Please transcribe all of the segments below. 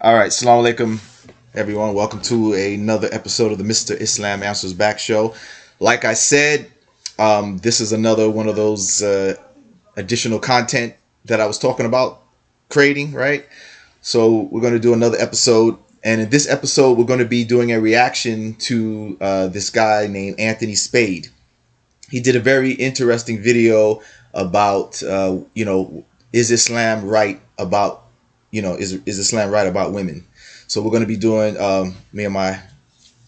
All right, Assalamu alaikum, everyone. Welcome to another episode of the Mr. Islam Answers Back show. Like I said, this is another one of those additional content that I was talking about creating, right? So we're going to do another episode. And in this episode, we're going to be doing a reaction to this guy named Anthony Spade. He did a very interesting video about, is Islam right about is Islam right about women? So we're going to be doing, me and my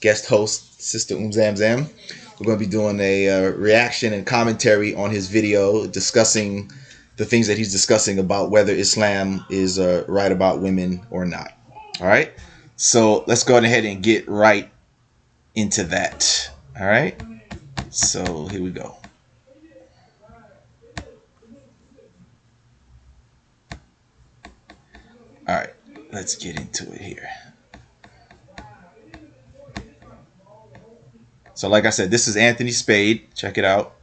guest host, Sister Zamzam, we're going to be doing a reaction and commentary on his video discussing the things that he's discussing about whether Islam is right about women or not. All right. So let's go ahead and get right into that. All right. So here we go. All right, let's get into it here. So like I said, this is Anthony Spade. Check it out.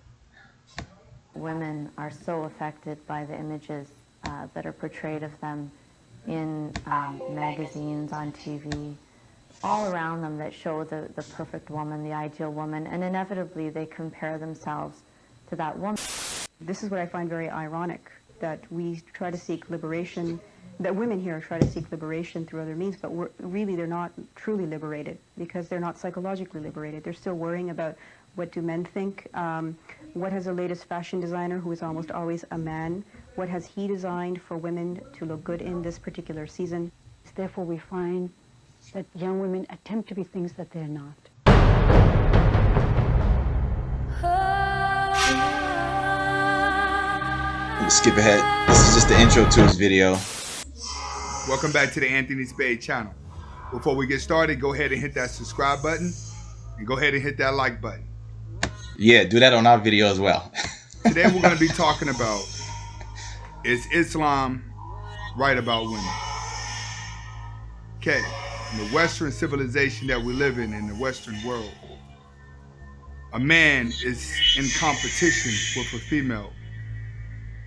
Women are so affected by the images that are portrayed of them in magazines, on TV, all around them that show the perfect woman, the ideal woman, and inevitably they compare themselves to that woman. This is what I find very ironic, that we try to seek liberation, that women here try to seek liberation through other means, but they're not truly liberated because they're not psychologically liberated. They're still worrying about what do men think, what has the latest fashion designer, who is almost always a man, what has he designed for women to look good in this particular season. Therefore, we find that young women attempt to be things that they're not. Let me skip ahead. This is just the intro to his video. Welcome back to the Anthony Spade channel. Before we get started, go ahead and hit that subscribe button and go ahead and hit that like button. Yeah, do that on our video as well. Today we're going to be talking about, is Islam right about women? Okay, in the Western civilization that we live in the Western world, a man is in competition with a female.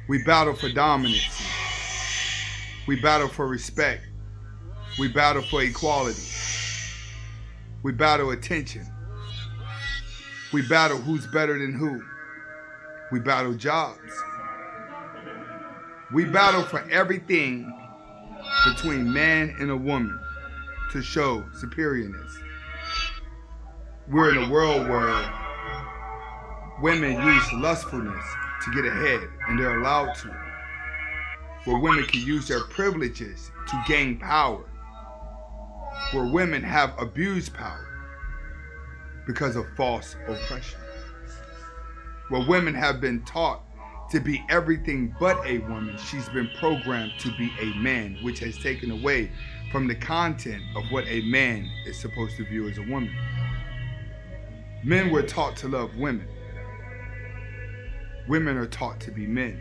We battle for dominance. We battle for respect. We battle for equality. We battle attention. We battle who's better than who. We battle jobs. We battle for everything between man and a woman to show superiorness. We're in a world where women use lustfulness to get ahead, and they're allowed to. Where women can use their privileges to gain power. Where women have abused power because of false oppression. Where women have been taught to be everything but a woman. She's been programmed to be a man, which has taken away from the content of what a man is supposed to view as a woman. Men were taught to love women. Women are taught to be men.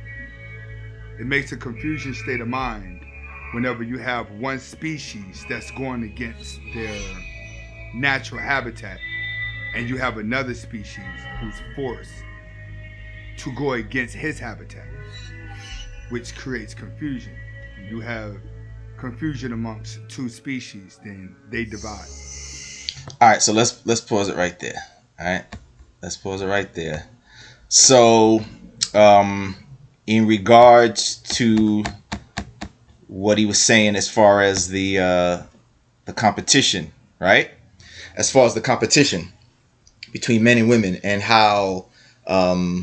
It makes a confusing state of mind whenever you have one species that's going against their natural habitat and you have another species who's forced to go against his habitat, which creates confusion. When you have confusion amongst two species, then they divide. All right, so let's pause it right there. All right, let's pause it right there. So, in regards to what he was saying as far as the competition, right? As far as the competition between men and women, and how the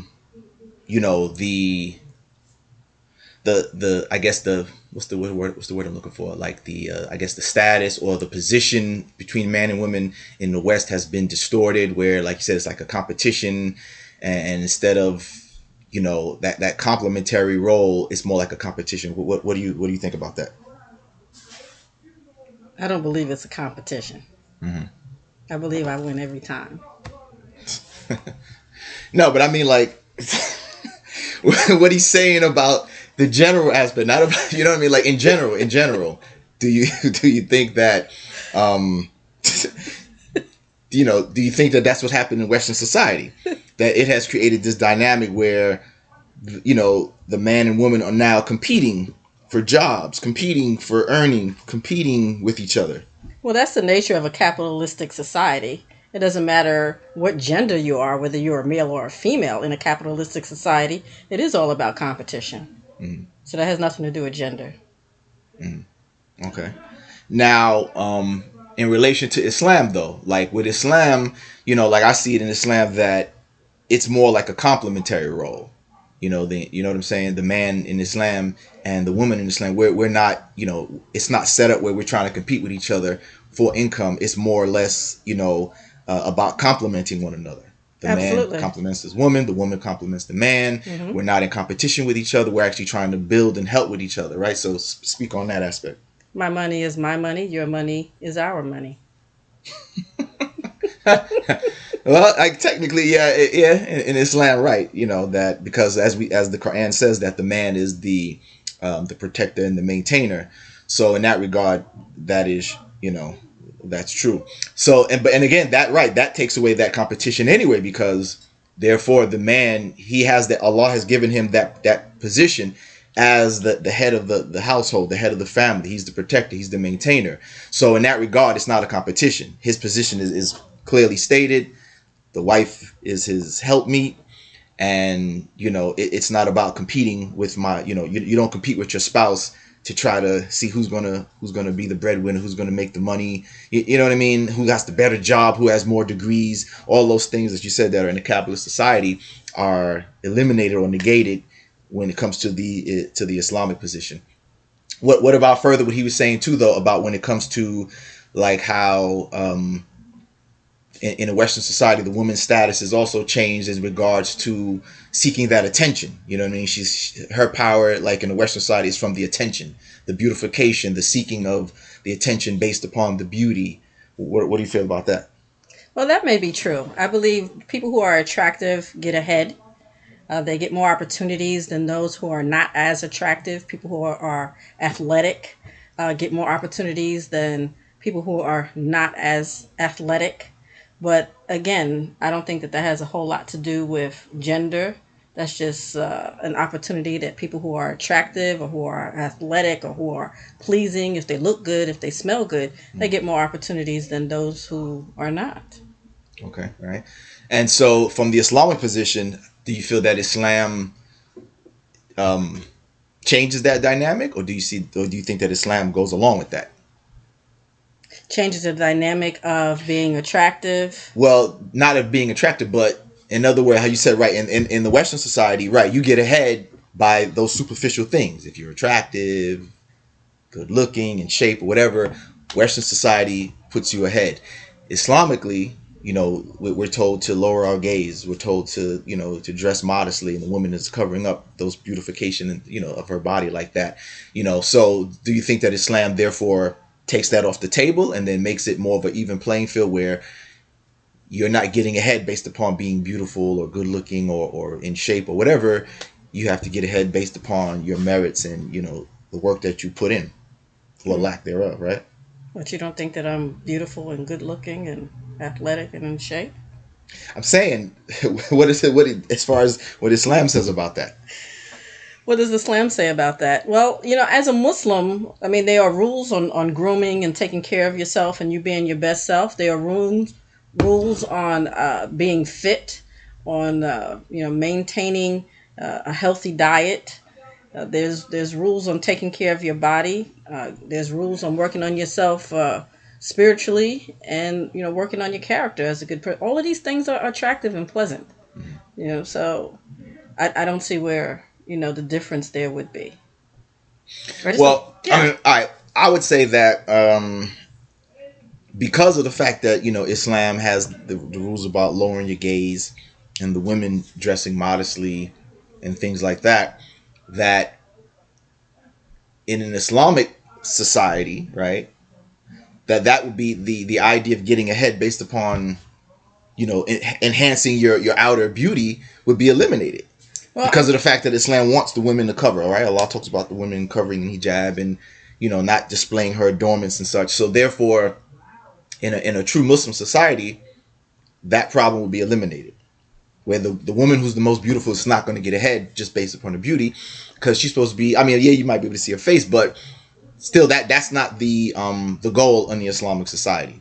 I guess the what's the word I'm looking for? Like the I guess the status or the position between man and women in the West has been distorted, where, like you said, it's like a competition, and instead of that complementary role, it's more like a competition. What do you think about that? I don't believe it's a competition. Mm-hmm. I believe I win every time. No, but I mean, like, what he's saying about the general aspect, not about, what I mean? Like, in general, do you think that, do you think that that's what happened in Western society? That it has created this dynamic where, the man and woman are now competing for jobs, competing for earning, competing with each other. Well, that's the nature of a capitalistic society. It doesn't matter what gender you are, whether you're a male or a female in a capitalistic society. It is all about competition. So that has nothing to do with gender. Okay. Now, in relation to Islam, though, like with Islam, like I see it in Islam that it's more like a complementary role. You know what I'm saying? The man in Islam and the woman in Islam, we're not, it's not set up where we're trying to compete with each other for income. It's more or less, about complementing one another. The Absolutely. man complements the woman complements the man. We're not in competition with each other. We're actually trying to build and help with each other, right? So speak on that aspect. My money is my money. Your money is our money. Well, technically, yeah, in Islam, right? That because as the Quran says that the man is the protector and the maintainer. So in that regard, that is, that's true. So and again, that takes away that competition anyway, because therefore the man, he has that, Allah has given him that position as the head of the household, the head of the family. He's the protector, he's the maintainer. So in that regard, it's not a competition. His position is clearly stated. The wife is his helpmeet, and it's not about competing with you don't compete with your spouse to try to see who's gonna be the breadwinner, who's gonna make the money. You know what I mean? Who has the better job? Who has more degrees? All those things that you said that are in a capitalist society are eliminated or negated when it comes to the Islamic position. What about further what he was saying too, though, about when it comes to like how in a Western society the woman's status is also changed in regards to seeking that attention. You know what I mean? Her power, like in the Western society, is from the attention, the beautification, the seeking of the attention based upon the beauty. What do you feel about that? Well, that may be true. I believe people who are attractive get ahead. They get more opportunities than those who are not as attractive. People who are athletic get more opportunities than people who are not as athletic. But again, I don't think that has a whole lot to do with gender. That's just an opportunity that people who are attractive or who are athletic or who are pleasing, if they look good, if they smell good, they get more opportunities than those who are not. Okay, right. And so from the Islamic position, do you feel that Islam changes that dynamic, or do you think that Islam goes along with that? Changes the dynamic of being attractive? Well, not of being attractive, but in other words, how you said, right, in the Western society, right, you get ahead by those superficial things. If you're attractive, good looking, in shape, or whatever, Western society puts you ahead. Islamically, we're told to lower our gaze. We're told to, to dress modestly, and the woman is covering up those beautification, of her body like that. So do you think that Islam therefore takes that off the table and then makes it more of an even playing field where you're not getting ahead based upon being beautiful or good looking or in shape or whatever? You have to get ahead based upon your merits and, the work that you put in, or lack thereof, right? But you don't think that I'm beautiful and good looking and athletic and in shape? I'm saying, what as far as what Islam says about that? What does Islam say about that? Well, as a Muslim, I mean, there are rules on grooming and taking care of yourself and you being your best self. There are rules on being fit, on maintaining a healthy diet. There's rules on taking care of your body. There's rules on working on yourself spiritually, and working on your character as a good person. All of these things are attractive and pleasant. So I don't see where the difference there would be. Well, yeah. I would say that because of the fact that Islam has the rules about lowering your gaze and the women dressing modestly and things like that, that in an Islamic society, right, that would be the idea of getting ahead based upon enhancing your outer beauty would be eliminated. Well, because of the fact that Islam wants the women to cover, all right? Allah talks about the women covering in hijab and, not displaying her adornments and such. So therefore, in a true Muslim society, that problem will be eliminated. where the woman who's the most beautiful is not going to get ahead just based upon her beauty, because she's supposed to be. I mean, yeah, you might be able to see her face, but still, that's not the goal in the Islamic society.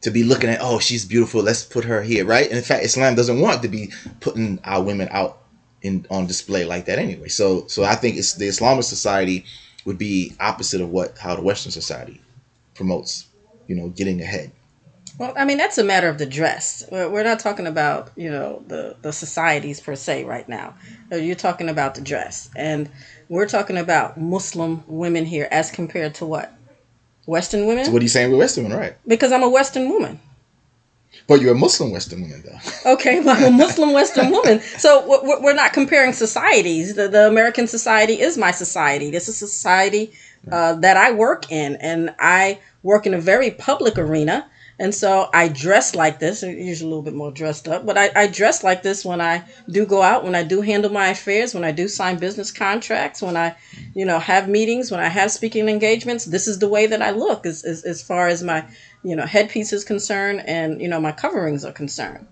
To be looking at, oh, she's beautiful, let's put her here, right? And in fact, Islam doesn't want to be putting our women out on display like that anyway. So I think it's the Islamic society would be opposite of how the Western society promotes, getting ahead. Well, I mean, that's a matter of the dress. We're not talking about, the societies per se right now. You're talking about the dress. And we're talking about Muslim women here as compared to what? Western women? So what are you saying with Western women, right? Because I'm a Western woman. But you're a Muslim Western woman, though. Okay, well, I'm a Muslim Western woman. So we're not comparing societies. The American society is my society. This is a society that I work in. And I work in a very public arena. And so I dress like this, usually a little bit more dressed up, but I dress like this when I do go out, when I do handle my affairs, when I do sign business contracts, when I, have meetings, when I have speaking engagements. This is the way that I look as far as my, headpiece is concerned and, my coverings are concerned.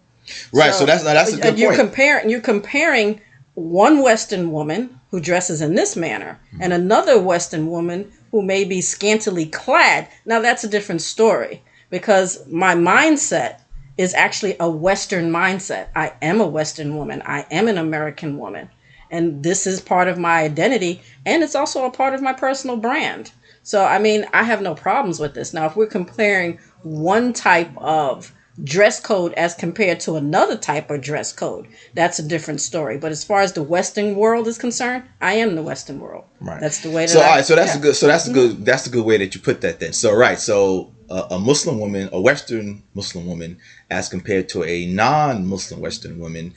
Right. So that's a good point. You're comparing one Western woman who dresses in this manner and another Western woman who may be scantily clad. Now, that's a different story. Because my mindset is actually a Western mindset. I am a Western woman. I am an American woman. And this is part of my identity. And it's also a part of my personal brand. So, I mean, I have no problems with this. Now, if we're comparing one type of dress code as compared to another type of dress code, that's a different story. But as far as the Western world is concerned, I am the Western world. Right. That's the way that all right, so that's a good. So that's a good. That's a good way that you put that. Then, so a Muslim woman, a Western Muslim woman, as compared to a non-Muslim Western woman,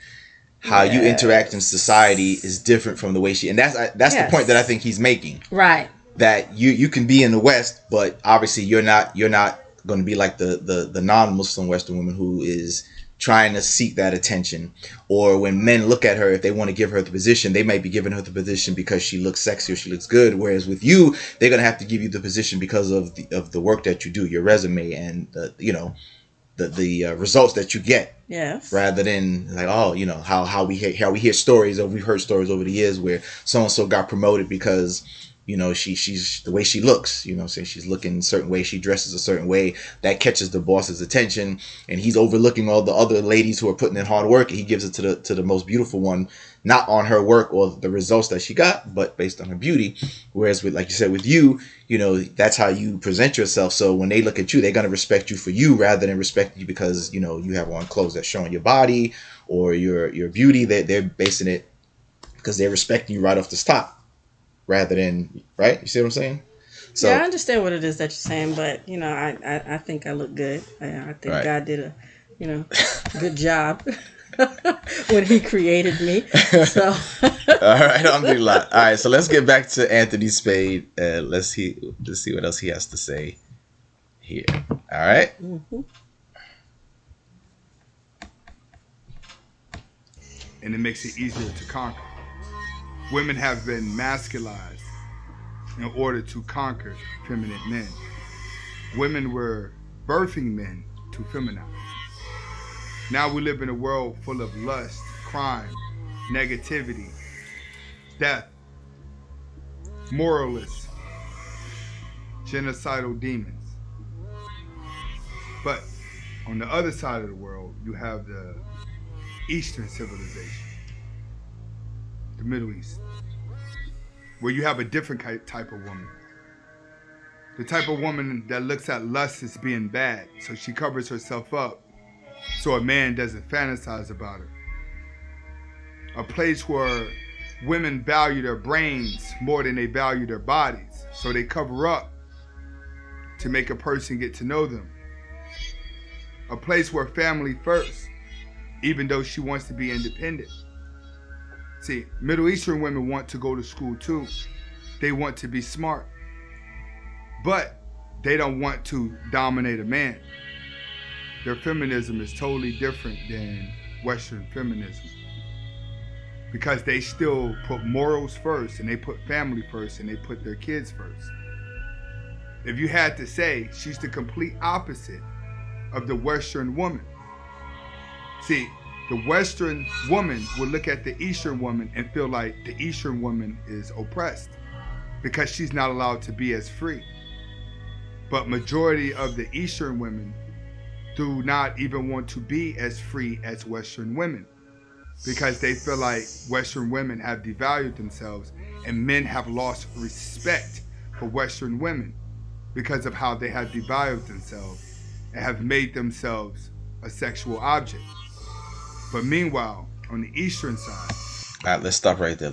how you interact in society is different from the way she. And that's the point that I think he's making. Right. That you can be in the West, but obviously you're not going to be like the non-Muslim Western woman who is trying to seek that attention. Or when men look at her, if they want to give her the position, they might be giving her the position because she looks sexy or she looks good. Whereas with you, they're going to have to give you the position because of the work that you do, your resume, and the results that you get. Yes. Rather than like, how we hear stories, or we've heard stories over the years where so and so got promoted because she's the way she looks, saying she's looking a certain way, she dresses a certain way, that catches the boss's attention, and he's overlooking all the other ladies who are putting in hard work, and he gives it to the most beautiful one, not on her work or the results that she got, but based on her beauty. Whereas with, like you said, with you, that's how you present yourself. So when they look at you, they're going to respect you for you rather than respect you because, you have on clothes that's showing your body or your beauty. They're basing it because they're respecting you right off the top. Rather than, right? You see what I'm saying? So, yeah, I understand what it is that you're saying, but I think I look good. I think right. God did a good job when He created me. So, all right, alhamdulillah. All right, so let's get back to Anthony Spade. Let's see what else he has to say here. All right. Mm-hmm. And it makes it easier to conquer. Women have been masculized in order to conquer feminine men. Women were birthing men to feminize. Now we live in a world full of lust, crime, negativity, death, moralists, genocidal demons. But on the other side of the world, you have the Eastern civilization. The Middle East, where you have a different type of woman. The type of woman that looks at lust as being bad, so she covers herself up so a man doesn't fantasize about her. A place where women value their brains more than they value their bodies, so they cover up to make a person get to know them. A place where family first, even though she wants to be independent. See, Middle Eastern women want to go to school too. They want to be smart. But they don't want to dominate a man. Their feminism is totally different than Western feminism. Because they still put morals first, and they put family first, and they put their kids first. If you had to say, she's the complete opposite of the Western woman. See, the Western woman would look at the Eastern woman and feel like the Eastern woman is oppressed because she's not allowed to be as free. But majority of the Eastern women do not even want to be as free as Western women because they feel like Western women have devalued themselves and men have lost respect for Western women because of how they have devalued themselves and have made themselves a sexual object. But meanwhile, on the Eastern side... All right, let's stop right there.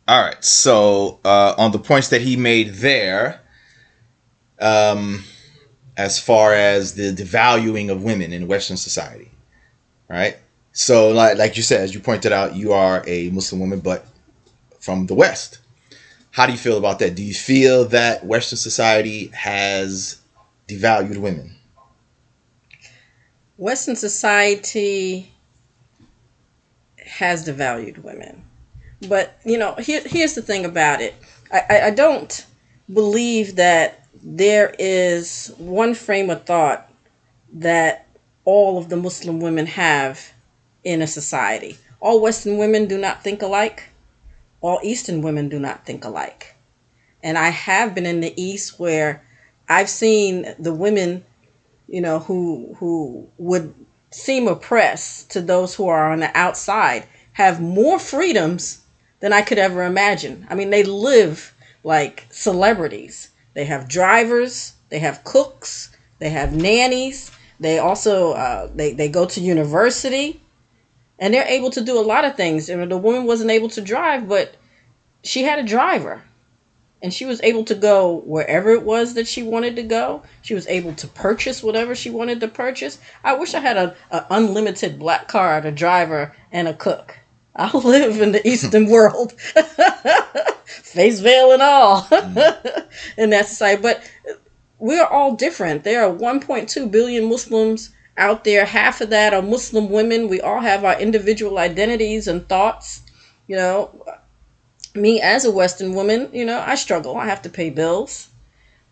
All right, so on the points that he made there, as far as the devaluing of women in Western society, right? So like you said, as you pointed out, you are a Muslim woman, but from the West. How do you feel about that? Do you feel that Western society has devalued women? Western society has devalued women. But, here's the thing about it. I don't believe that there is one frame of thought that all of the Muslim women have in a society. All Western women do not think alike. All Eastern women do not think alike. And I have been in the East where I've seen the women, who would seem oppressed to those who are on the outside have more freedoms than I could ever imagine. I mean, they live like celebrities. They have drivers, they have cooks, they have nannies. They also, they go to university and they're able to do a lot of things. The woman wasn't able to drive, but she had a driver. And she was able to go wherever it was that she wanted to go. She was able to purchase whatever she wanted to purchase. I wish I had an unlimited black card, a driver, and a cook. I live in the Eastern world. Face veil and all. And that's society. But we're all different. There are 1.2 billion Muslims out there. Half of that are Muslim women. We all have our individual identities and thoughts. Me as a Western woman, I struggle. I have to pay bills.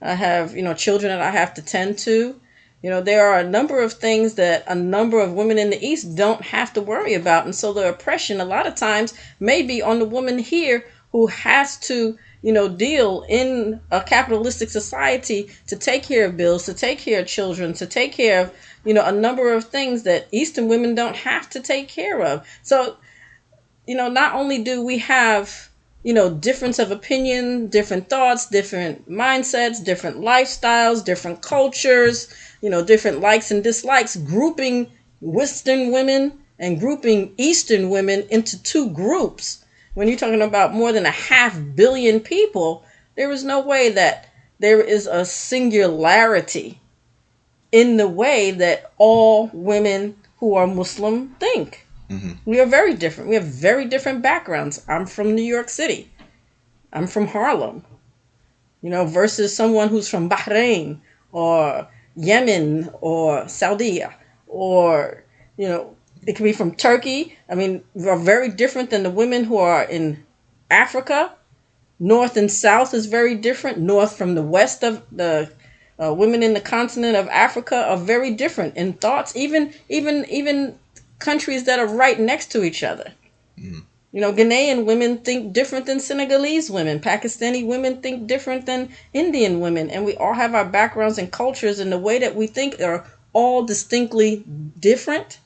I have, children that I have to tend to. There are a number of things that a number of women in the East don't have to worry about. And so the oppression a lot of times may be on the woman here who has to, deal in a capitalistic society to take care of bills, to take care of children, to take care of, a number of things that Eastern women don't have to take care of. So, not only do we have difference of opinion, different thoughts, different mindsets, different lifestyles, different cultures, different likes and dislikes, grouping Western women and grouping Eastern women into two groups. When you're talking about more than 500 million people, there is no way that there is a singularity in the way that all women who are Muslim think. Mm-hmm. We are very different. We have very different backgrounds. I'm from New York City. I'm from Harlem, versus someone who's from Bahrain or Yemen or Saudi or, it could be from Turkey. I mean, we are very different than the women who are in Africa. North and South is very different. North from the West of the women in the continent of Africa are very different in thoughts, even countries that are right next to each other. Mm. Ghanaian women think different than Senegalese women. Pakistani women think different than Indian women. And we all have our backgrounds and cultures, and the way that we think are all distinctly different.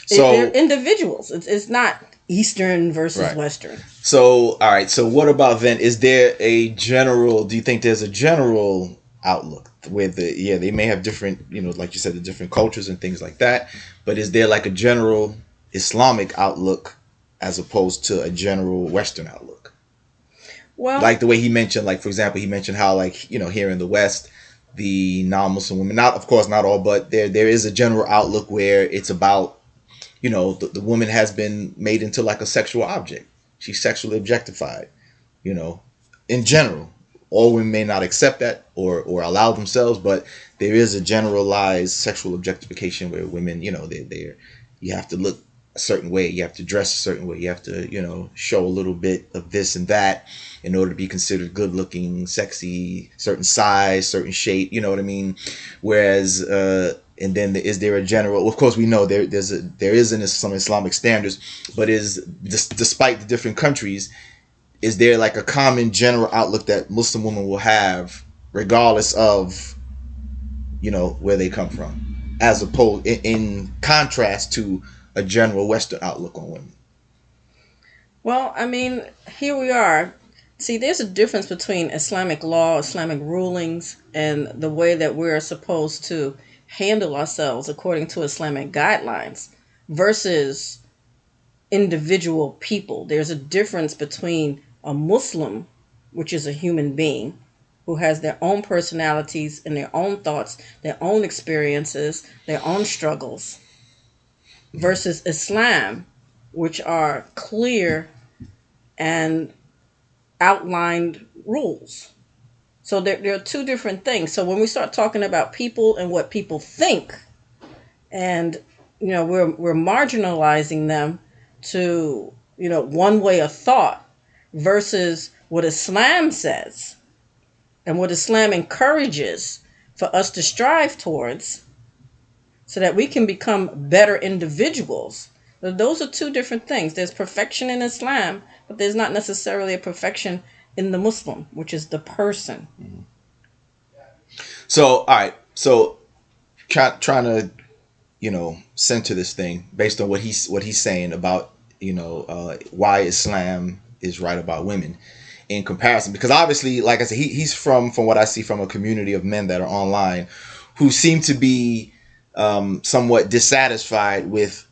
So they're individuals. It's not Eastern versus right. Western. So, all right. So what about then? Is there do you think there's a general outlook where they may have different, like you said, the different cultures and things like that, but is there like a general Islamic outlook as opposed to a general Western outlook? Well, like the way he mentioned, like, for example, he mentioned how, like, here in the West, the non-Muslim women, of course not all, but there is a general outlook where it's about, the woman has been made into like a sexual object. She's sexually objectified, in general. All women may not accept that or allow themselves, but there is a generalized sexual objectification where women, you have to look a certain way, you have to dress a certain way, you have to, show a little bit of this and that in order to be considered good looking, sexy, certain size, certain shape, you know what I mean? Whereas And then is there a general? Of course, we know there is some Islamic standards, but despite the different countries, is there like a common general outlook that Muslim women will have, regardless of where they come from, as opposed in contrast to a general Western outlook on women? Well, I mean, here we are. See, there's a difference between Islamic law, Islamic rulings, and the way that we're supposed to handle ourselves according to Islamic guidelines versus individual people. There's a difference between a Muslim, which is a human being who has their own personalities and their own thoughts, their own experiences, their own struggles, versus Islam, which are clear and outlined rules. So there are two different things. So when we start talking about people and what people think, and we're marginalizing them to one way of thought versus what Islam says and what Islam encourages for us to strive towards, so that we can become better individuals. Those are two different things. There's perfection in Islam, but there's not necessarily a perfection in the Muslim, which is the person. So, all right. So, trying to, center this thing based on what he's saying about, why Islam is right about women in comparison. Because obviously, like I said, he's from what I see, from a community of men that are online who seem to be somewhat dissatisfied with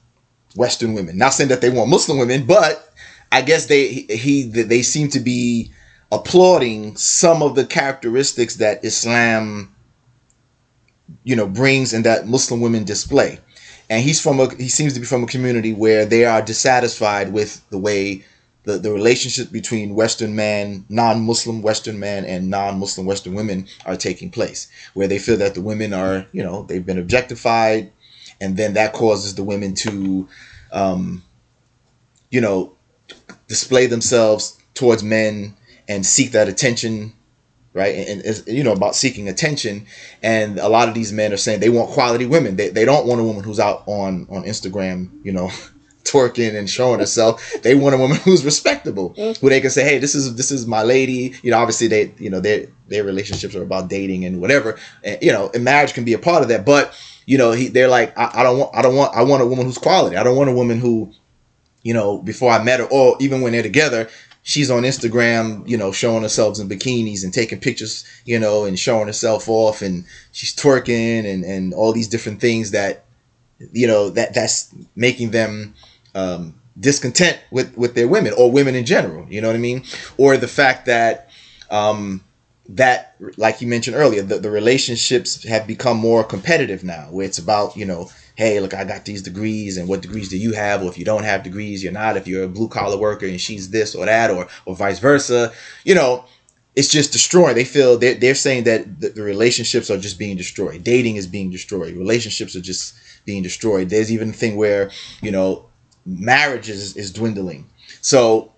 Western women. Not saying that they want Muslim women, but I guess they seem to be applauding some of the characteristics that Islam, brings and that Muslim women display. And he seems to be from a community where they are dissatisfied with the way the relationship between Western man, non-Muslim Western man, and non-Muslim Western women are taking place, where they feel that the women are, they've been objectified, and then that causes the women to, display themselves towards men and seek that attention, right? And about seeking attention. And a lot of these men are saying they want quality women. They don't want a woman who's out on Instagram, twerking and showing herself. They want a woman who's respectable, who they can say, hey, this is my lady. Obviously their relationships are about dating and whatever. And marriage can be a part of that. But they're like, I want a woman who's quality. I don't want a woman who, before I met her, or even when they're together, she's on Instagram, showing herself in bikinis and taking pictures, and showing herself off, and she's twerking and all these different things that, that's making them discontent with their women, or women in general. You know what I mean? Or the fact that that, like you mentioned earlier, the relationships have become more competitive now, where it's about, hey, look, I got these degrees, and what degrees do you have? Or if you don't have degrees, you're not. If you're a blue collar worker and she's this or that, or vice versa, it's just destroying. They feel they're saying that the relationships are just being destroyed. Dating is being destroyed. Relationships are just being destroyed. There's even a thing where, marriage is dwindling. So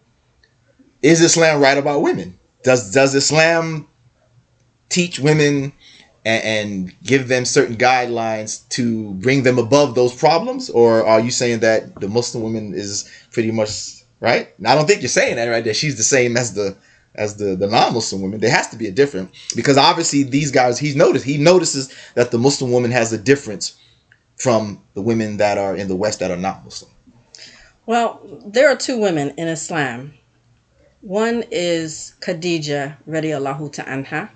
is Islam right about women? Does Islam teach women and give them certain guidelines to bring them above those problems? Or are you saying that the Muslim woman is pretty much right? And I don't think you're saying that, right? That she's the same as the non-Muslim women. There has to be a difference, because obviously these guys, he notices that the Muslim woman has a difference from the women that are in the West that are not Muslim. Well, there are two women in Islam. One is Khadija radiallahu ta'anha,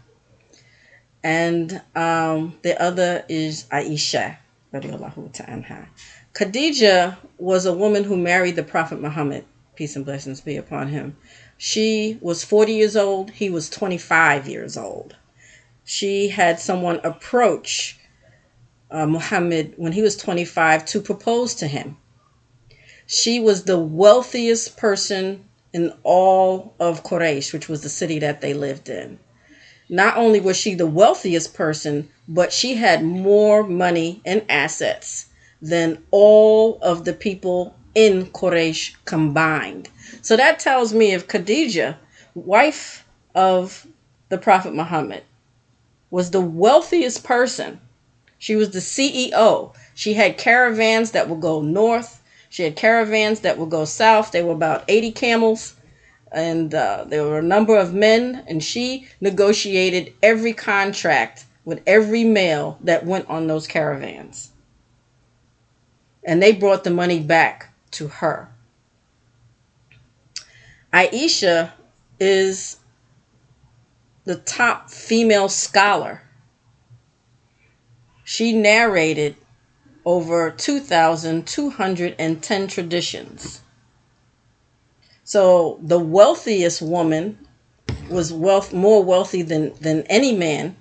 and the other is Aisha radiallahu ta'anha. Khadija was a woman who married the Prophet Muhammad, peace and blessings be upon him. She was 40 years old. He was 25 years old. She had someone approach Muhammad when he was 25 to propose to him. She was the wealthiest person in all of Quraysh, which was the city that they lived in. Not only was she the wealthiest person, but she had more money and assets than all of the people in Quraysh combined. So that tells me if Khadija, wife of the Prophet Muhammad, was the wealthiest person, She was the CEO. She had caravans that would go north. She had caravans that would go south. They were about 80 camels. And there were a number of men. And she negotiated every contract with every male that went on those caravans. And they brought the money back to her. Aisha is the top female scholar. She narrated over 2,210 traditions. So the wealthiest woman was more wealthy than any man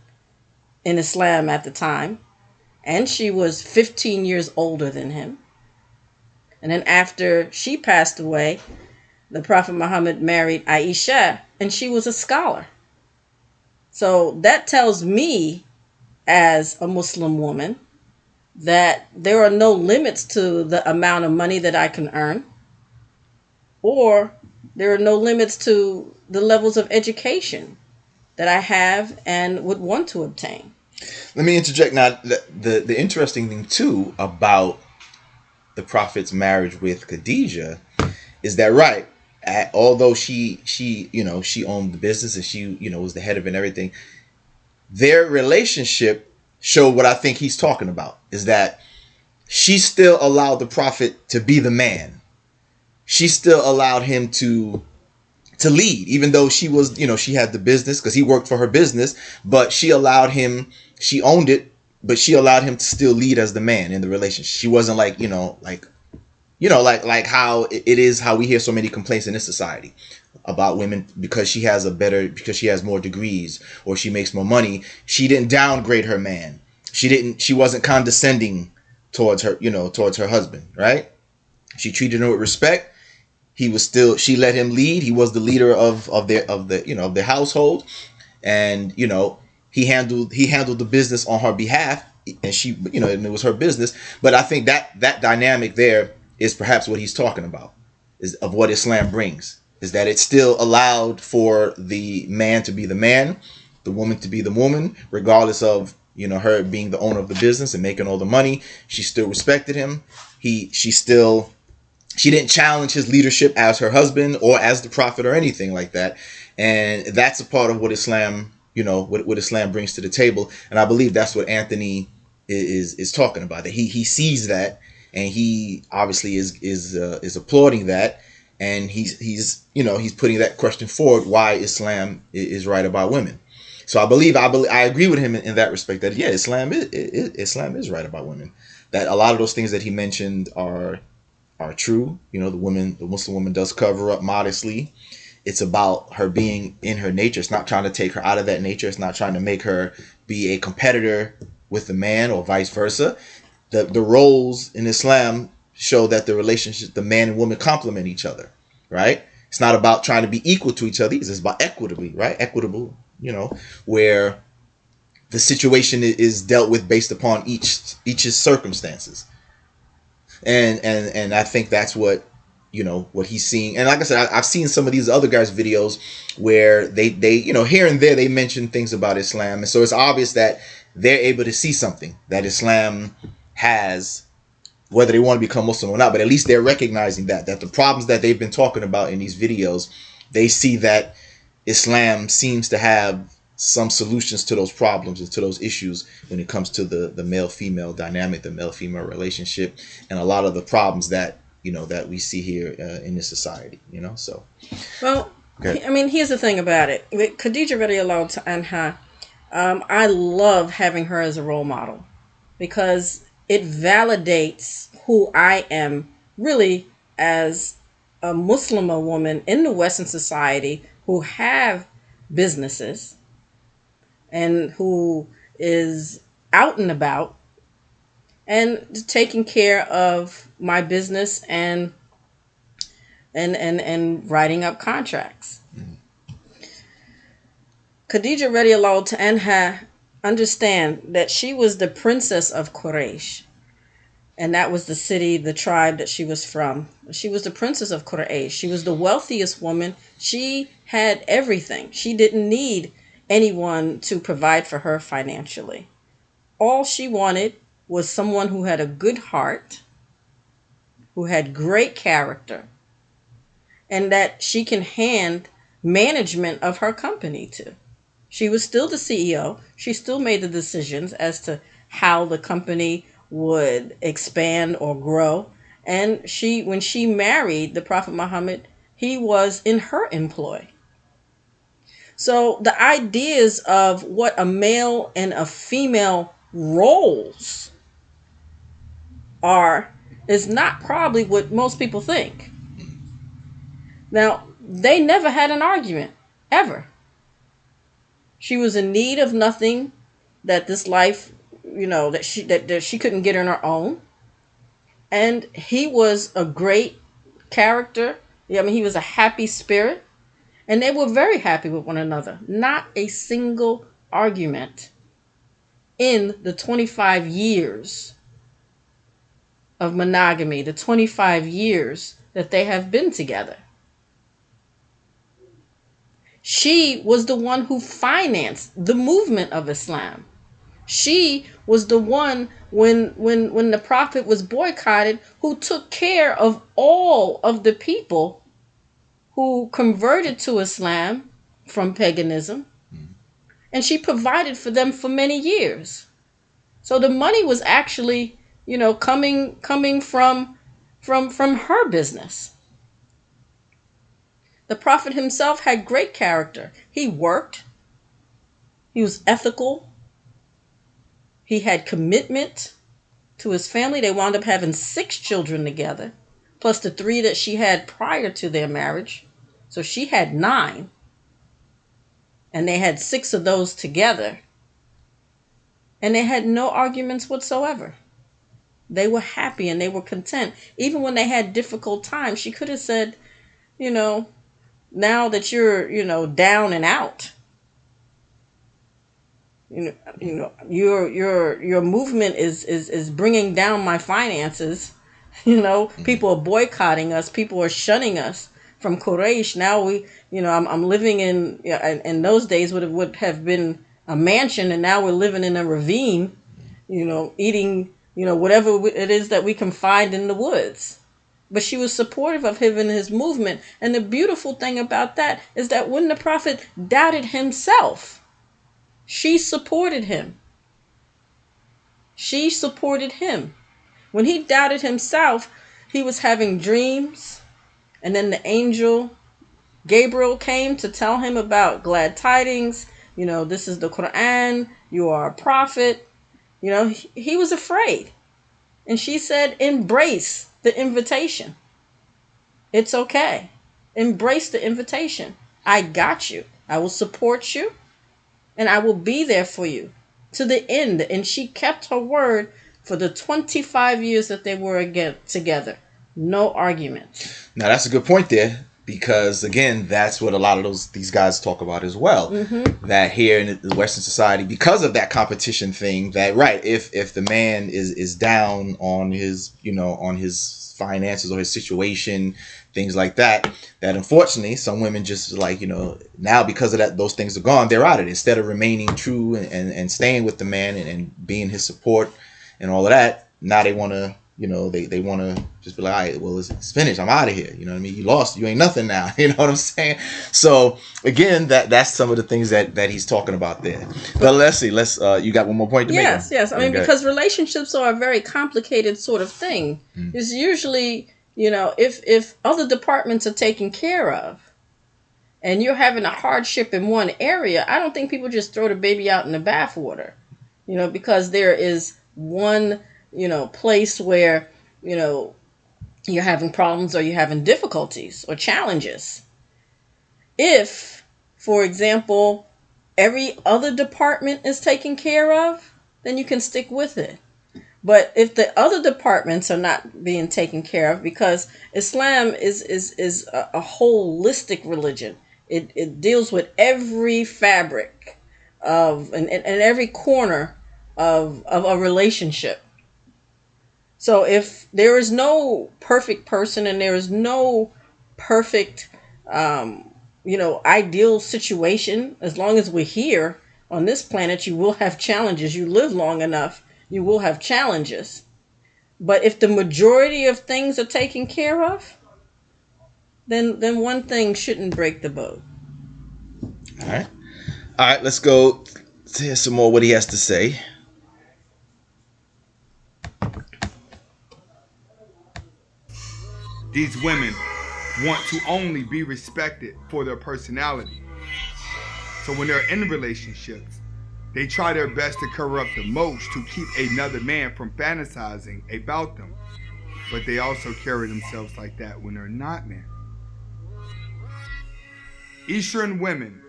in Islam at the time. And she was 15 years older than him. And then after she passed away, the Prophet Muhammad married Aisha, and she was a scholar. So that tells me, as a Muslim woman, that there are no limits to the amount of money that I can earn, or there are no limits to the levels of education that I have and would want to obtain. Let me interject now. The interesting thing too about the Prophet's marriage with Khadijah is that, right, although she owned the business and she was the head of it and everything, their relationship showed what I think he's talking about, is that she still allowed the Prophet to be the man. She still allowed him to lead, even though she was, she had the business because he worked for her business, but she allowed him, she owned it, but she allowed him to still lead as the man in the relationship. She wasn't like how it is, how we hear so many complaints in this society about women because she has more degrees or she makes more money. She didn't downgrade her man. She wasn't condescending towards her husband, right? She treated him with respect. She let him lead. He was the leader of their household, and he handled the business on her behalf, and she and it was her business. But I think that dynamic there is perhaps what he's talking about, is of what Islam brings, is that it's still allowed for the man to be the man, the woman to be the woman, regardless of her being the owner of the business and making all the money. She still respected him. She didn't challenge his leadership as her husband or as the Prophet or anything like that. And that's a part of what Islam, what Islam brings to the table. And I believe that's what Anthony is talking about, that he sees that, and he obviously is applauding that. And he's putting that question forward, why Islam is right about women. So I agree with him in that respect, that Islam is right about women. That a lot of those things that he mentioned are true. The Muslim woman does cover up modestly. It's about her being in her nature. It's not trying to take her out of that nature. It's not trying to make her be a competitor with the man or vice versa. The roles in Islam show that the relationship, the man and woman, complement each other, right? It's not about trying to be equal to each other. It's about equitably, right? Equitable, where the situation is dealt with based upon each's circumstances. And I think that's what he's seeing. And like I said, I've seen some of these other guys' videos where they here and there they mention things about Islam, and so it's obvious that they're able to see something that Islam has, whether they want to become Muslim or not. But at least they're recognizing that the problems that they've been talking about in these videos, they see that Islam seems to have some solutions to those problems and to those issues when it comes to the male-female dynamic, the male-female relationship, and a lot of the problems that that we see here in this society. So. Well, okay. I mean, here's the thing about it. With Khadija radiallahu anha, I love having her as a role model because it validates who I am really as a Muslim woman in the Western society who have businesses and who is out and about and taking care of my business and writing up contracts. Khadija radiallahu anha, understand that she was the princess of Quraysh. And that was the city, the tribe that she was from. She was the princess of Quraysh. She was the wealthiest woman. She had everything. She didn't need anyone to provide for her financially. All she wanted was someone who had a good heart, who had great character, and that she can hand management of her company to. She was still the CEO. She still made the decisions as to how the company would expand or grow. And when she married the Prophet Muhammad, he was in her employ. So the ideas of what a male and a female roles are is not probably what most people think. Now, they never had an argument, ever. She was in need of nothing that this life, that she couldn't get on her own. And he was a great character. I mean, he was a happy spirit. And they were very happy with one another. Not a single argument in the 25 years of monogamy, the 25 years that they have been together. She was the one who financed the movement of Islam. She was the one when the Prophet was boycotted, who took care of all of the people who converted to Islam from paganism. And she provided for them for many years. So the money was actually, coming from her business. The Prophet himself had great character. He worked. He was ethical. He had commitment to his family. They wound up having 6 children together, plus the 3 that she had prior to their marriage. So she had 9. And they had 6 of those together. And they had no arguments whatsoever. They were happy and they were content. Even when they had difficult times, she could have said, now that you're, down and out, your movement is bringing down my finances. People are boycotting us. People are shunning us from Quraysh. Now I'm living in those days would have been a mansion, and now we're living in a ravine, eating, whatever it is that we can find in the woods. But she was supportive of him and his movement. And the beautiful thing about that is that when the Prophet doubted himself, she supported him. She supported him. When he doubted himself, he was having dreams. And then the angel Gabriel came to tell him about glad tidings. This is the Quran. You are a prophet. He was afraid. And she said, embrace the invitation. It's okay. Embrace the invitation. I got you. I will support you. And I will be there for you to the end. And she kept her word for the 25 years that they were together. No arguments. Now, that's a good point there. Because again, that's what a lot of these guys talk about as well. Mm-hmm. That here in the Western society, because of that competition thing, that right, if the man is down on his on his finances or his situation, things like that, that unfortunately some women just now because of that, those things are gone, they're out of it. Instead of remaining true and staying with the man and being his support and all of that, now they want to. They want to just be like, all right, well, it's finished. I'm out of here. You know what I mean? You lost. You ain't nothing now. You know what I'm saying? So again, that's some of the things that he's talking about there. But let's see. You got one more point to make? Yes. I mean, because relationships are a very complicated sort of thing. Mm-hmm. It's usually, if other departments are taken care of and you're having a hardship in one area, I don't think people just throw the baby out in the bathwater, because there is one place where, you're having problems or you're having difficulties or challenges. If, for example, every other department is taken care of, then you can stick with it. But if the other departments are not being taken care of, because Islam is a holistic religion. It deals with every fabric of and every corner of a relationship. So if there is no perfect person and there is no perfect, ideal situation, as long as we're here, On this planet, you will have challenges. You live long enough, you will have challenges. But if the majority of things are taken care of, then one thing shouldn't break the boat. All right. All right, let's go to hear some more what he has to say. These women want to only be respected for their personality. So when they're in relationships, they try their best to cover up the most to keep another man from fantasizing about them. But they also carry themselves like that when they're not men. Eastern women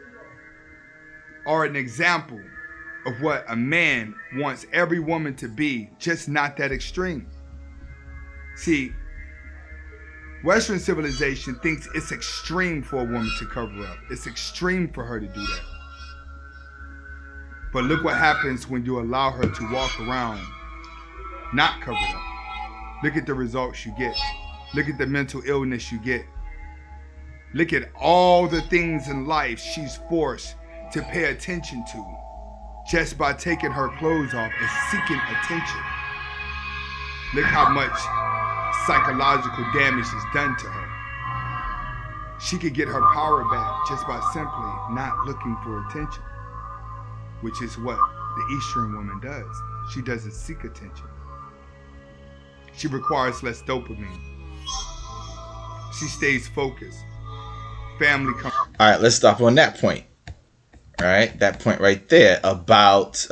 are an example of what a man wants every woman to be, just not that extreme. See, Western civilization thinks it's extreme for a woman to cover up. It's extreme for her to do that. But look what happens when you allow her to walk around not covered up. Look at the results you get. Look at the mental illness you get. Look at all the things in life she's forced to pay attention to just by taking her clothes off and seeking attention. Look how much psychological damage is done to her. She could get her power back just by simply not looking for attention, which is what the Eastern woman does. She doesn't seek attention. She requires less dopamine. She stays focused. Family comes. All right, let's stop on that point. All right, that point right there about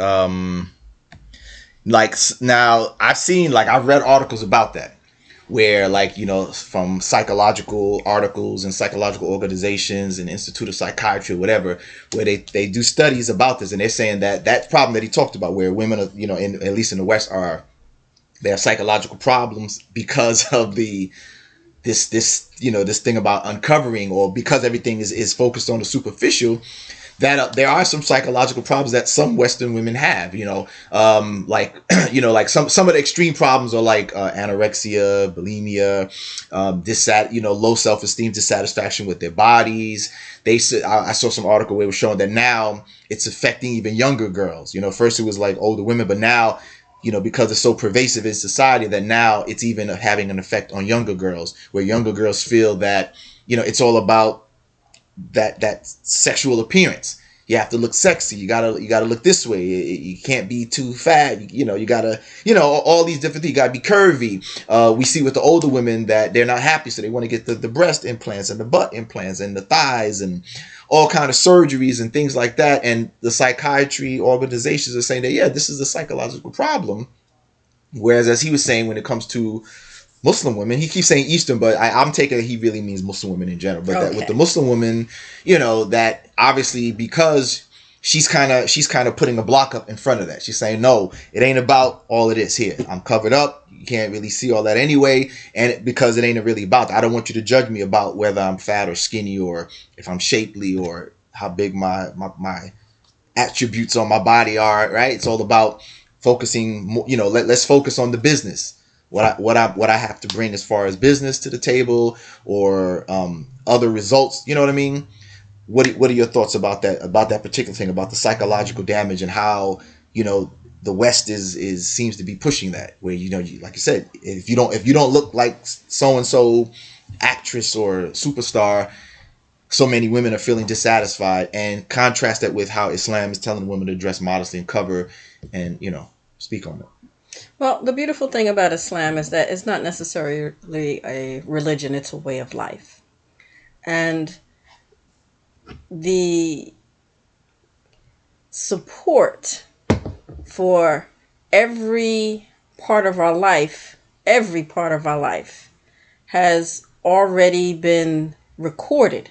like, now I've read articles about that, where, like, you know, from psychological articles and psychological organizations and Institute of Psychiatry or whatever, where they do studies about this, and they're saying that problem that he talked about, where women are, you know, at least in the West, they have psychological problems because of this thing about uncovering, or because everything is focused on the superficial, that there are some psychological problems that some Western women have, like like some of the extreme problems are like anorexia, bulimia, low self-esteem, dissatisfaction with their bodies. I saw some article where it was showing that now it's affecting even younger girls. First it was like older women, but now, because it's so pervasive in society, that now it's even having an effect on younger girls, where younger girls feel that, it's all about that sexual appearance. You have to look sexy. You gotta look this way. You can't be too fat. You gotta, all these different things. You gotta be curvy. We see with the older women that they're not happy, so they want to get the breast implants and the butt implants and the thighs and all kind of surgeries and things like that. And the psychiatry organizations are saying that, yeah, this is a psychological problem. Whereas, as he was saying, when it comes to Muslim women, he keeps saying Eastern, but I'm taking it he really means Muslim women in general. But that with the Muslim women, that obviously, because she's kind of putting a block up in front of that. She's saying, no, it ain't about all of this here. I'm covered up. You can't really see all that anyway. And because it ain't really about that. I don't want you to judge me about whether I'm fat or skinny, or if I'm shapely, or how big my attributes on my body are, right? It's all about focusing more, let's focus on the business. What I have to bring as far as business to the table, or other results. You know what I mean? What are your thoughts about that particular thing, about the psychological damage, and how the West seems to be pushing that, where like you said, if you don't look like so and so actress or superstar, so many women are feeling dissatisfied, and contrast that with how Islam is telling women to dress modestly and cover, and speak on it. Well, the beautiful thing about Islam is that it's not necessarily a religion, it's a way of life. And the support for every part of our life has already been recorded,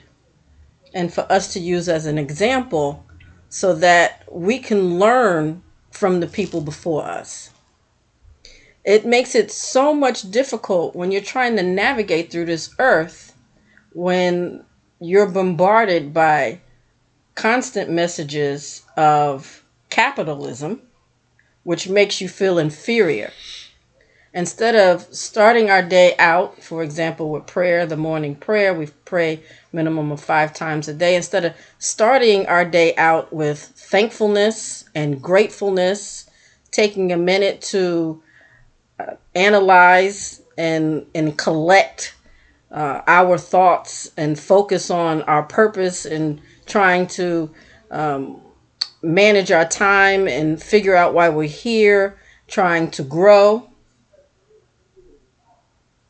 and for us to use as an example, so that we can learn from the people before us. It makes it so much difficult when you're trying to navigate through this earth, when you're bombarded by constant messages of capitalism, which makes you feel inferior. Instead of starting our day out, for example, with prayer, the morning prayer, we pray minimum of 5 times a day. Instead of starting our day out with thankfulness and gratefulness, taking a minute to analyze and collect our thoughts and focus on our purpose and trying to manage our time and figure out why we're here, trying to grow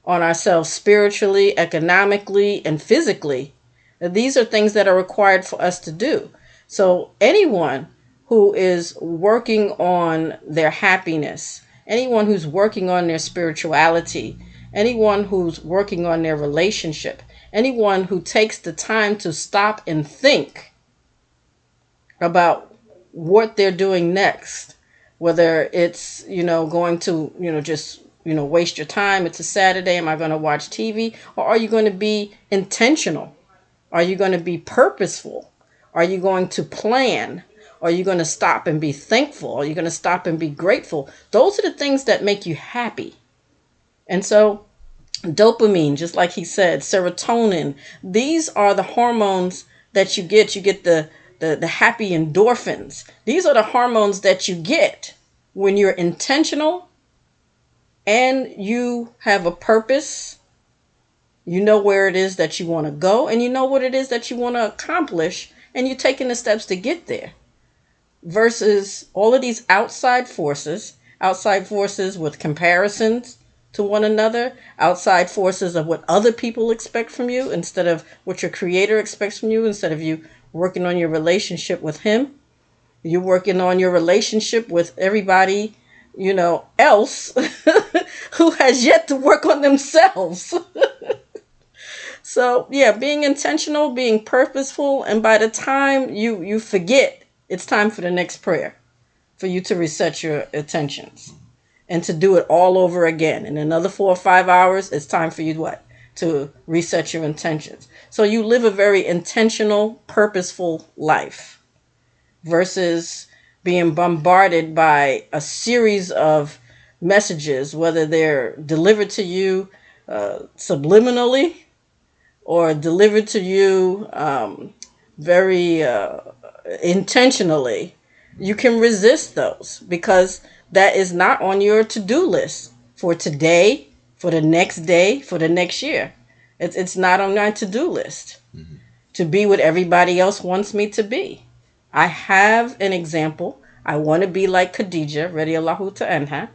on ourselves spiritually, economically, and physically. These are things that are required for us to do. So anyone who is working on their happiness, anyone who's working on their spirituality, anyone who's working on their relationship, anyone who takes the time to stop and think about what they're doing next, whether it's, going to, just, waste your time. It's a Saturday. Am I going to watch TV? Or are you going to be intentional? Are you going to be purposeful? Are you going to plan? Are you going to stop and be thankful? Are you going to stop and be grateful? Those are the things that make you happy. And so dopamine, just like he said, serotonin, these are the hormones that you get. You get the happy endorphins. These are the hormones that you get when you're intentional and you have a purpose. You know where it is that you want to go, and you know what it is that you want to accomplish, and you're taking the steps to get there. Versus all of these outside forces with comparisons to one another, outside forces of what other people expect from you instead of what your creator expects from you, instead of you working on your relationship with him. You're working on your relationship with everybody, else who has yet to work on themselves. So, yeah, being intentional, being purposeful, and by the time you forget, it's time for the next prayer, for you to reset your attentions and to do it all over again. In another 4 or 5 hours, it's time for you to reset your intentions. So you live a very intentional, purposeful life versus being bombarded by a series of messages, whether they're delivered to you subliminally or delivered to you very intentionally. You can resist those because that is not on your to-do list for today, for the next day, for the next year. It's not on my to-do list to be what everybody else wants me to be. I have an example. I want to be like Khadija, radiyallahu anha,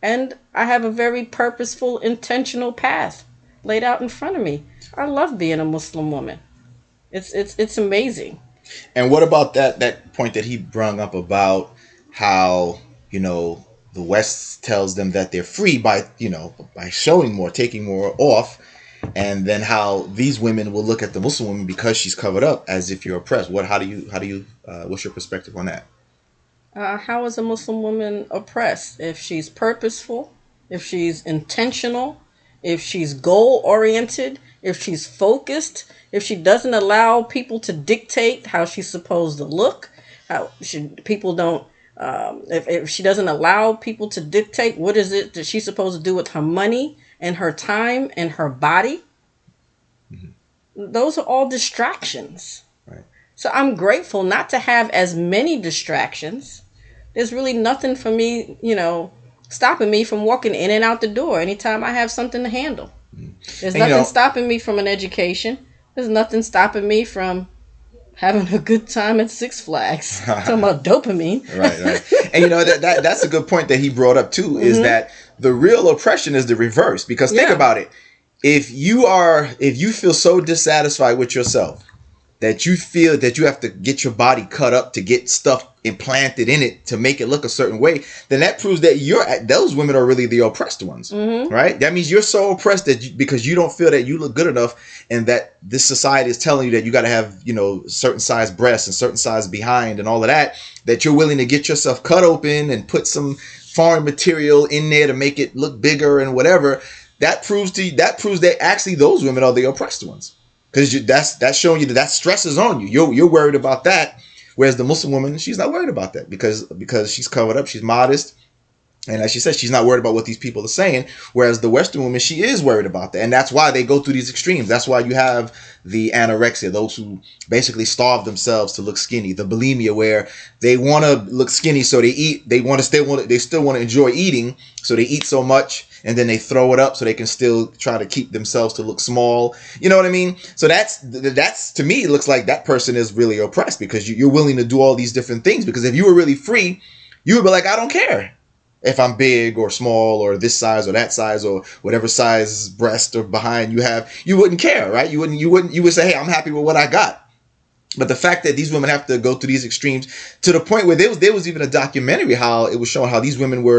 and I have a very purposeful, intentional path laid out in front of me. I love being a Muslim woman. It's amazing. And what about that point that he brung up about how, the West tells them that they're free by showing more, taking more off, and then how these women will look at the Muslim woman because she's covered up as if you're oppressed. How do you what's your perspective on that? How is a Muslim woman oppressed? If she's purposeful, if she's intentional, if she's goal-oriented, if she's focused, if she doesn't allow people to dictate how she's supposed to look, if she doesn't allow people to dictate what is it that she's supposed to do with her money and her time and her body, those are all distractions. Right. So I'm grateful not to have as many distractions. There's really nothing for me, stopping me from walking in and out the door anytime I have something to handle. There's nothing stopping me from an education. There's nothing stopping me from having a good time at Six Flags. Talking about dopamine. Right. And that's a good point that he brought up too, is that the real oppression is the reverse. Because think about it. If you feel so dissatisfied with yourself that you feel that you have to get your body cut up to get stuff implanted in it to make it look a certain way, then that proves that those women are really the oppressed ones, right? That means you're so oppressed because you don't feel that you look good enough, and that this society is telling you that you got to have certain size breasts and certain size behind and all of that you're willing to get yourself cut open and put some foreign material in there to make it look bigger and whatever. That proves that actually those women are the oppressed ones. Because that's showing you that stress is on you. You're worried about that, whereas the Muslim woman, she's not worried about that because she's covered up, she's modest, And as she said, she's not worried about what these people are saying. Whereas the Western woman, she is worried about that. And that's why they go through these extremes. That's why you have the anorexia, those who basically starve themselves to look skinny. The bulimia, where they want to look skinny, so they eat. They still want to enjoy eating, so they eat so much, and then they throw it up so they can still try to keep themselves to look small. You know what I mean? So that's to me, it looks like that person is really oppressed, because you're willing to do all these different things. Because if you were really free, you would be like, I don't care if I'm big or small or this size or that size or whatever size breast or behind you have. You wouldn't care, right? You would say, hey, I'm happy with what I got. But the fact that these women have to go through these extremes, to the point where there was even a documentary how it was showing how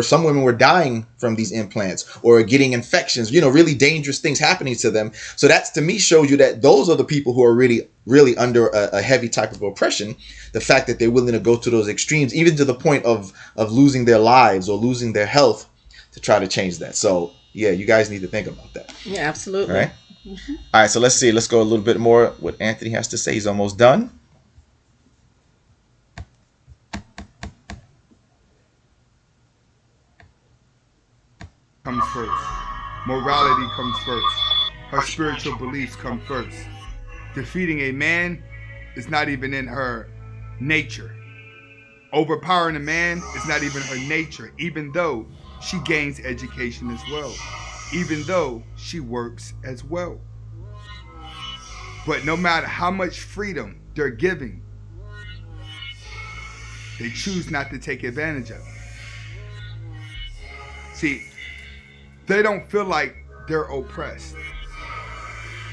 some women were dying from these implants or getting infections, really dangerous things happening to them. So that's, to me, shows you that those are the people who are really, really under a heavy type of oppression. The fact that they're willing to go to those extremes, even to the point of losing their lives or losing their health, to try to change that. So yeah, you guys need to think about that. Yeah, absolutely. All right. Mm-hmm. All right, so let's see. Let's go a little bit more what Anthony has to say. He's almost done. Comes first. Morality comes first. Her spiritual beliefs come first. Defeating a man is not even in her nature. Overpowering a man is not even her nature, even though she gains education as well, even though she works as well. But no matter how much freedom they're giving, they choose not to take advantage of it. See, they don't feel like they're oppressed.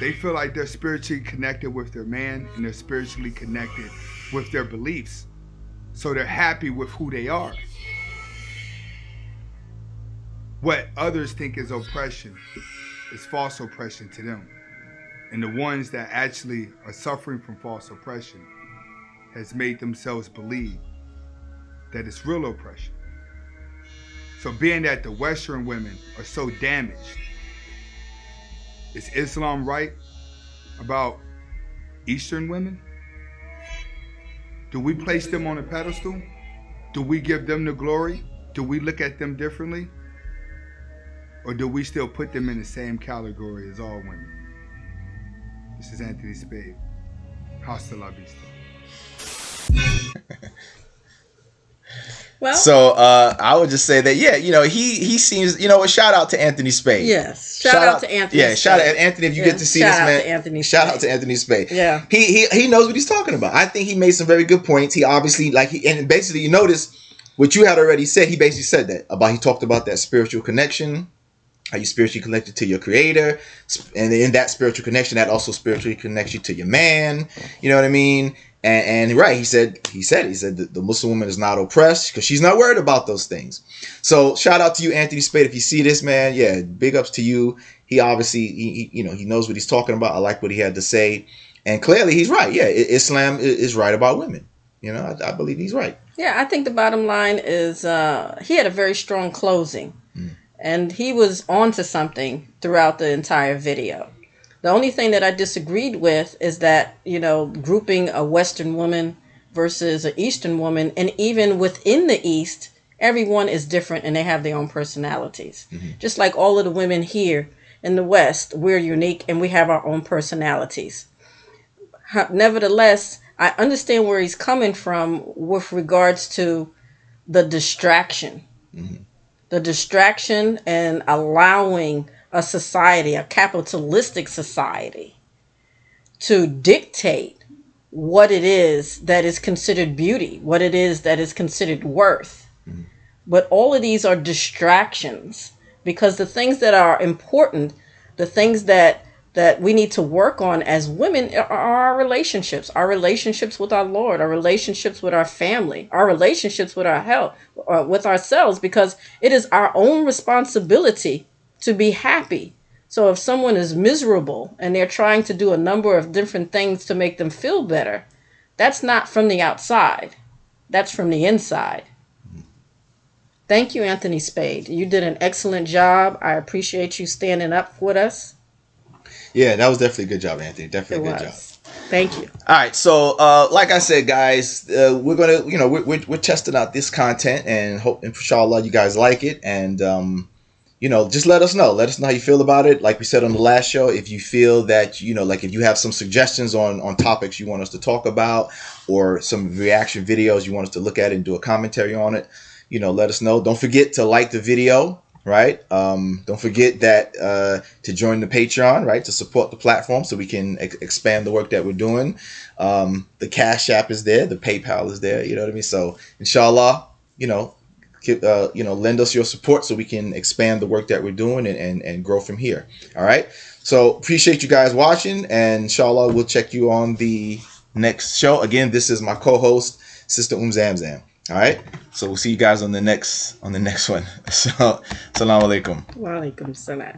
They feel like they're spiritually connected with their man, and they're spiritually connected with their beliefs. So they're happy with who they are. What others think is oppression is false oppression to them. And the ones that actually are suffering from false oppression has made themselves believe that it's real oppression. So being that the Western women are so damaged, is Islam right about Eastern women? Do we place them on a pedestal? Do we give them the glory? Do we look at them differently? Or do we still put them in the same category as all women? This is Anthony Spade. Hasta la vista. Well, so I would just say that, yeah, he seems, shout out to Anthony Spade. Yes, shout out to Anthony. Yeah, shout out to Anthony if you get to see this, man. Shout out to Anthony Spade. Yeah, he knows what he's talking about. I think he made some very good points. He obviously and basically, you notice what you had already said. He basically said that he talked about that spiritual connection, how you spiritually connected to your creator, and in that spiritual connection, that also spiritually connects you to your man. You know what I mean? And right, he said that the Muslim woman is not oppressed because she's not worried about those things. So shout out to you, Anthony Spade. If you see this, man, yeah, big ups to you. He obviously, he knows what he's talking about. I like what he had to say, and clearly he's right. Yeah, Islam is right about women. I believe he's right. Yeah, I think the bottom line is he had a very strong closing, and he was onto something throughout the entire video. The only thing that I disagreed with is that, grouping a Western woman versus an Eastern woman, and even within the East, everyone is different and they have their own personalities. Mm-hmm. Just like all of the women here in the West, we're unique and we have our own personalities. Nevertheless, I understand where he's coming from with regards to the distraction. Mm-hmm. The distraction and allowing a society, a capitalistic society, to dictate what it is that is considered beauty, what it is that is considered worth. Mm-hmm. But all of these are distractions, because the things that are important, the things that we need to work on as women are our relationships with our Lord, our relationships with our family, our relationships with our health, with ourselves, because it is our own responsibility to be happy. So if someone is miserable and they're trying to do a number of different things to make them feel better, that's not from the outside. That's from the inside. Thank you, Anthony Spade. You did an excellent job. I appreciate you standing up with us. Yeah, that was definitely a good job, Anthony. Definitely a good job. Thank you. All right, so like I said, guys, we're gonna, we're testing out this content, and hope, inshallah, you guys like it, and just let us know. Let us know how you feel about it. Like we said on the last show, if you feel that, like if you have some suggestions on topics you want us to talk about, or some reaction videos you want us to look at and do a commentary on it, let us know. Don't forget to like the video, right? Don't forget that to join the Patreon, right, to support the platform so we can expand the work that we're doing. The Cash App is there, the PayPal is there. You know what I mean? So inshallah, lend us your support so we can expand the work that we're doing and grow from here. All right. So appreciate you guys watching, and inshallah we'll check you on the next show. Again, this is my co-host, Sister Zamzam. All right. So we'll see you guys on the next one. So, Assalamu alaikum. Wa alaikum salam.